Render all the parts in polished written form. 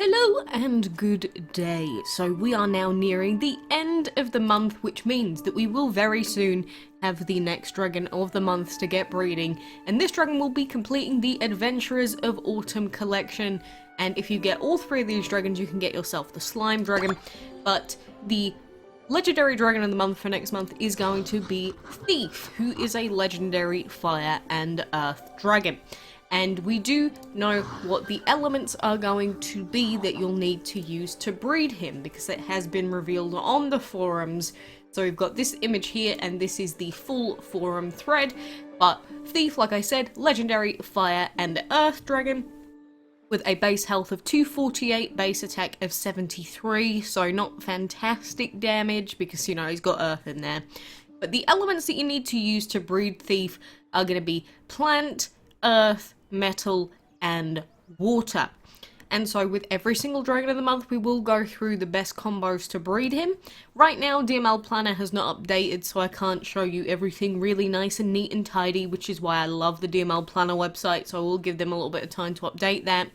Hello and good day. So we are now nearing the end of the month, which means that we will very soon have the next dragon of the month to get breeding, and this dragon will be completing the Adventurers of Autumn collection. And if you get all three of these dragons, you can get yourself the slime dragon, but the legendary dragon of the month for next month is going to be Thief, who is a legendary fire and earth dragon. And we do know what the elements are going to be that you'll need to use to breed him, because it has been revealed on the forums. So we've got this image here, and this is the full forum thread. But Thief, like I said, legendary fire and earth dragon, with a base health of 248, base attack of 73, so not fantastic damage, because, you know, he's got earth in there. But the elements that you need to use to breed Thief are going to be plant, earth, metal, and water. And so with every single dragon of the month, we will go through the best combos to breed him. Right now, DML Planner has not updated, so I can't show you everything really nice and neat and tidy, which is why I love the DML Planner website, so I will give them a little bit of time to update that.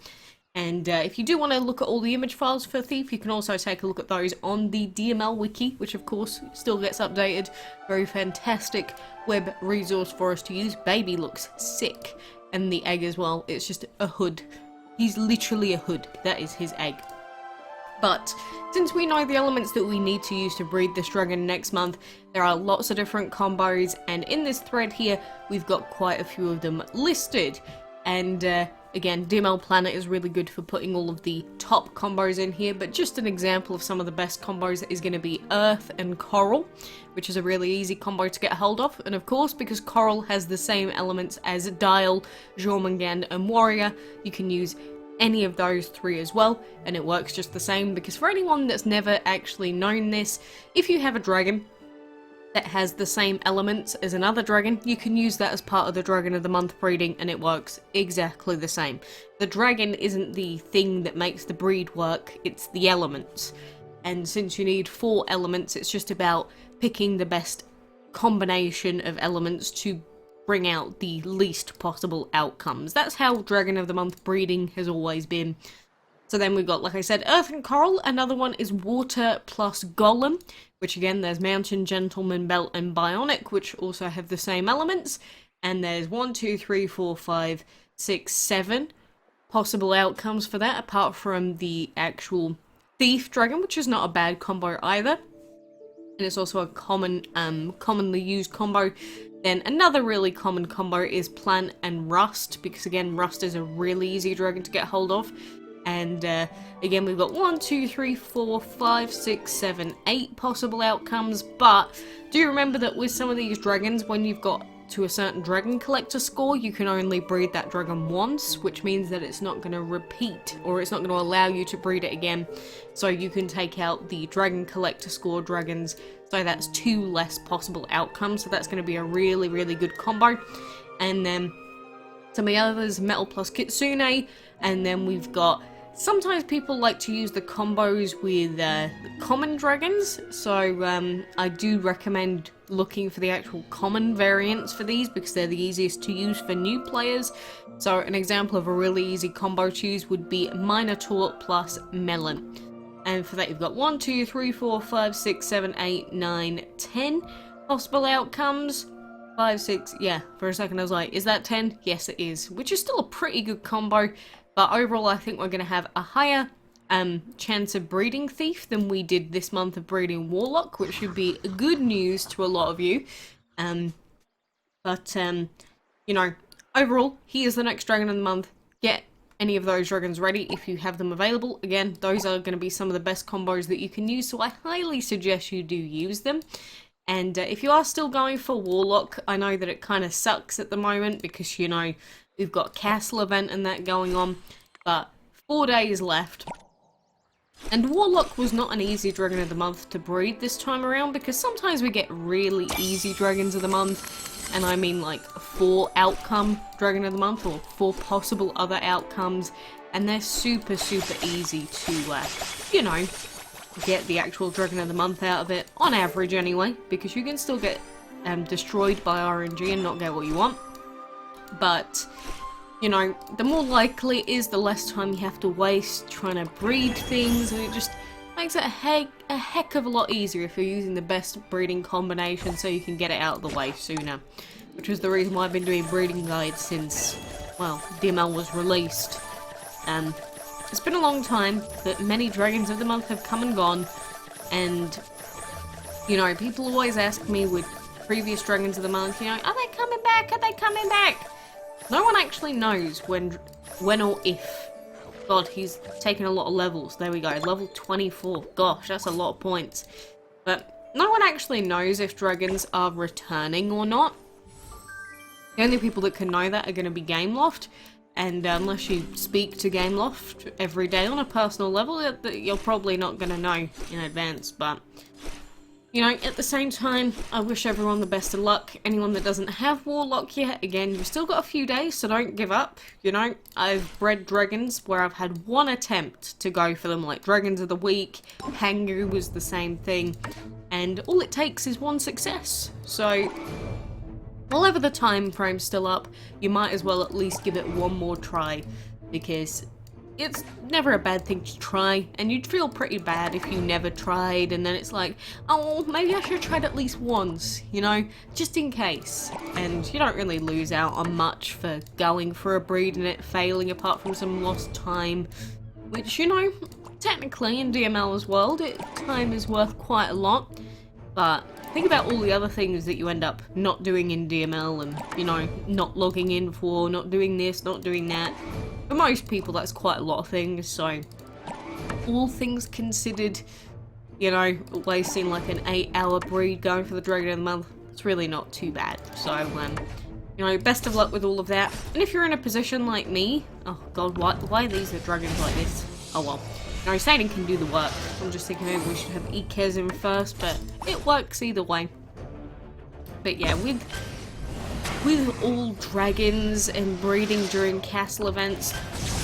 And if you do want to look at all the image files for Thief, you can also take a look at those on the DML wiki, which of course still gets updated. Very fantastic web resource for us to use. Baby looks sick. And the egg as well, it's just a hood. He's literally a hood. That is his egg. But since we know the elements that we need to use to breed this dragon next month, there are lots of different combos, and in this thread here, we've got quite a few of them listed. And again, DML Planner is really good for putting all of the top combos in here, but just an example of some of the best combos is going to be Earth and Coral, which is a really easy combo to get a hold of. And of course, because Coral has the same elements as Dial, Jormungand, and Warrior, you can use any of those three as well, and it works just the same. Because for anyone that's never actually known this, if you have a dragon that has the same elements as another dragon, you can use that as part of the Dragon of the Month breeding, and it works exactly the same. The dragon isn't the thing that makes the breed work, it's the elements. And since you need 4 elements, it's just about picking the best combination of elements to bring out the least possible outcomes. That's how Dragon of the Month breeding has always been. So then we've got, like I said, Earth and Coral. Another one is Water plus Golem, which again, there's Mountain, Gentleman, Belt, and Bionic, which also have the same elements. And there's 1, 2, 3, 4, 5, 6, 7 possible outcomes for that, apart from the actual Thief Dragon, which is not a bad combo either. And it's also a commonly used combo. Then another really common combo is Plant and Rust, because again, Rust is a really easy dragon to get hold of. And again, we've got 1, 2, 3, 4, 5, 6, 7, 8 possible outcomes. But do remember that with some of these dragons, when you've got to a certain dragon collector score, you can only breed that dragon once, which means that it's not going to repeat, or it's not going to allow you to breed it again. So you can take out the dragon collector score dragons, so that's 2 less possible outcomes. So that's going to be a really, really good combo. And then some of the others, Metal plus Kitsune, and then we've got, sometimes people like to use the combos with common dragons, so I do recommend looking for the actual common variants for these, because they're the easiest to use for new players. So an example of a really easy combo to use would be Minotaur plus Melon. And for that you've got 1, 2, 3, 4, 5, 6, 7, 8, 9, 10 possible outcomes. 5, 6, yeah, for a second I was like, is that 10? Yes it is, which is still a pretty good combo. But overall, I think we're going to have a higher chance of breeding Thief than we did this month of breeding Warlock, which should be good news to a lot of you. You know, overall, he is the next dragon of the month. Get any of those dragons ready if you have them available. Again, those are going to be some of the best combos that you can use, so I highly suggest you do use them. And if you are still going for Warlock, I know that it kind of sucks at the moment because, you know, we've got Castle event and that going on, but 4 days left. And Warlock was not an easy dragon of the month to breed this time around, because sometimes we get really easy dragons of the month, and I mean like 4 outcome dragon of the month, or 4 possible other outcomes, and they're super, super easy to, you know, get the actual dragon of the month out of it, on average anyway, because you can still get destroyed by RNG and not get what you want. But you know, the more likely it is, the less time you have to waste trying to breed things, and it just makes it a heck of a lot easier if you're using the best breeding combination so you can get it out of the way sooner. Which is the reason why I've been doing breeding guides since, well, DML was released. It's been a long time that many Dragons of the Month have come and gone, and, you know, people always ask me with previous Dragons of the Month, you know, are they coming back? Are they coming back? No one actually knows when or if. God, he's taken a lot of levels. There we go, level 24. Gosh, that's a lot of points. But no one actually knows if dragons are returning or not. The only people that can know that are going to be Gameloft. And unless you speak to Gameloft every day on a personal level, you're probably not going to know in advance. But, you know, at the same time, I wish everyone the best of luck. Anyone that doesn't have Warlock yet, again, you've still got a few days, so don't give up. You know, I've bred dragons where I've had one attempt to go for them, like Dragons of the Week, Pangu was the same thing, and all it takes is one success. So, whatever the time frame's still up, you might as well at least give it one more try, because it's never a bad thing to try, and you'd feel pretty bad if you never tried, and then it's like, oh, maybe I should have tried at least once, you know, just in case. And you don't really lose out on much for going for a breed and it failing, apart from some lost time, which, you know, technically in DML's world, time is worth quite a lot, but think about all the other things that you end up not doing in DML and, you know, not logging in for, not doing this, not doing that. For most people, that's quite a lot of things, so all things considered, you know, wasting like an 8-hour breed going for the Dragon of the Month, it's really not too bad. So, you know, best of luck with all of that. And if you're in a position like me, oh god, why are these dragons like this? Oh well. You know, Satan can do the work. I'm just thinking maybe we should have Ikez in first, but it works either way. But yeah, with all dragons and breeding during castle events,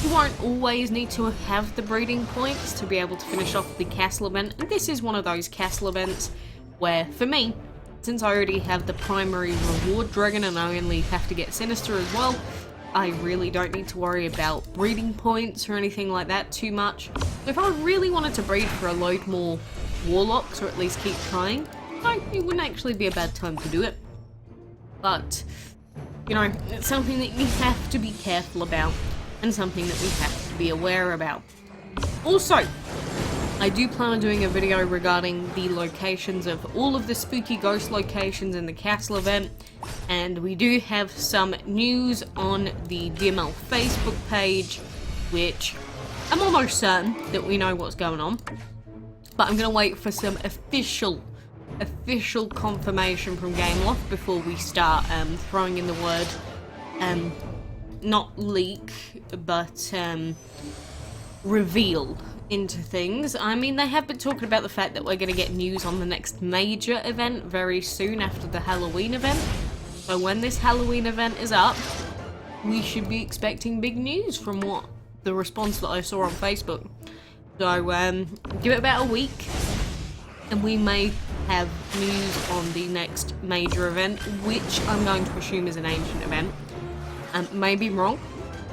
you won't always need to have the breeding points to be able to finish off the castle event, and this is one of those castle events where, for me, since I already have the primary reward dragon and I only have to get sinister as well, I really don't need to worry about breeding points or anything like that too much. If I really wanted to breed for a load more warlocks, or at least keep trying, no, it wouldn't actually be a bad time to do it. But, you know, it's something that we have to be careful about, and something that we have to be aware about. Also, I do plan on doing a video regarding the locations of all of the spooky ghost locations in the castle event, and we do have some news on the DML Facebook page, which I'm almost certain that we know what's going on, but I'm going to wait for some official confirmation from Gameloft before we start throwing in the word, not leak, but reveal into things. I mean, they have been talking about the fact that we're going to get news on the next major event very soon after the Halloween event. So when this Halloween event is up, we should be expecting big news from what the response that I saw on Facebook. So give it about a week, and we may have news on the next major event, which I'm going to assume is an ancient event. May be wrong,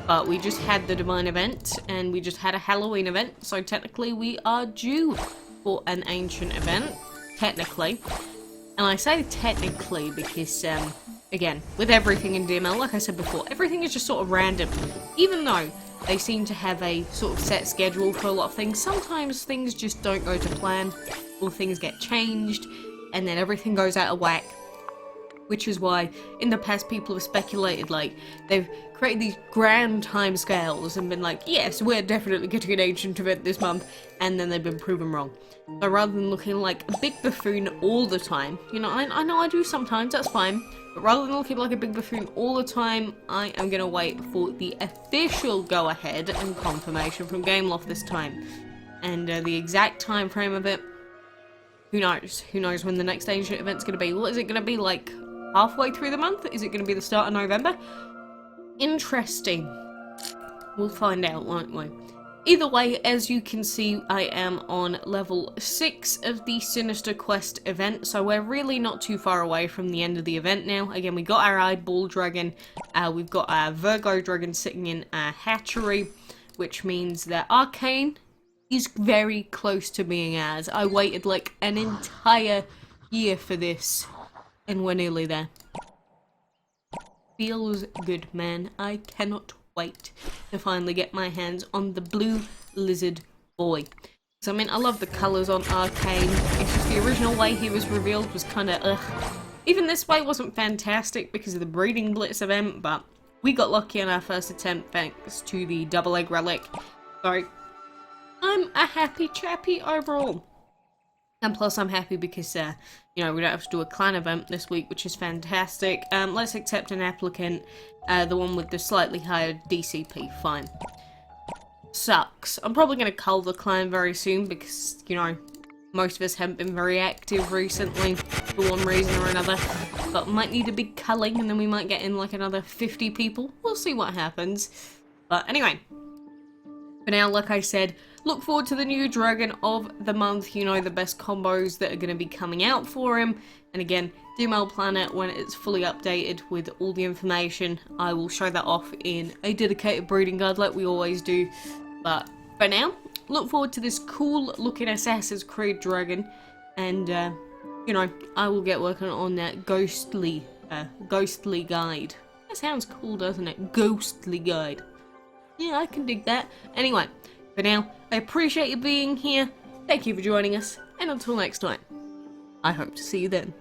but we just had the Divine event, and we just had a Halloween event, so technically we are due for an ancient event, technically. And I say technically because, again, with everything in DML, like I said before, everything is just sort of random. Even though they seem to have a sort of set schedule for a lot of things, sometimes things just don't go to plan, or things get changed, and then everything goes out of whack. Which is why, in the past, people have speculated, like, they've created these grand timescales and been like, yes, we're definitely getting an ancient event this month, and then they've been proven wrong. So rather than looking like a big buffoon all the time, you know, I know I do sometimes, that's fine, but rather than looking like a big buffoon all the time, I am going to wait for the official go-ahead and confirmation from Gameloft this time. And the exact time frame of it, who knows? Who knows when the next ancient event's going to be? What is it going to be, like halfway through the month? Is it going to be the start of November? Interesting. We'll find out, won't we? Either way, as you can see, I am on level 6 of the Sinister Quest event, so we're really not too far away from the end of the event now. Again, we got our Eyeball Dragon, we've got our Virgo Dragon sitting in our hatchery, which means that Arcane is very close to being ours. I waited like an entire year for this, and we're nearly there. Feels good, man. I cannot wait to finally get my hands on the blue lizard boy. So I mean, I love the colours on Arcane. It's just the original way he was revealed was kind of ugh. Even this way wasn't fantastic because of the Breeding Blitz event, but we got lucky on our first attempt thanks to the double egg relic. So I'm a happy chappy overall. And plus I'm happy because, you know, we don't have to do a clan event this week, which is fantastic. Let's accept an applicant, the one with the slightly higher DCP, fine. Sucks. I'm probably going to cull the clan very soon because, you know, most of us haven't been very active recently for one reason or another. But might need a big culling and then we might get in like another 50 people. We'll see what happens. But anyway, for now, like I said, look forward to the new Dragon of the Month, you know, the best combos that are going to be coming out for him. And again, DML Planet, when it's fully updated with all the information, I will show that off in a dedicated breeding guide like we always do. But for now, look forward to this cool looking Assassin's Creed Dragon. And, you know, I will get working on that ghostly guide. That sounds cool, doesn't it? Ghostly guide. Yeah, I can dig that. Anyway, for now, I appreciate you being here, thank you for joining us, and until next time, I hope to see you then.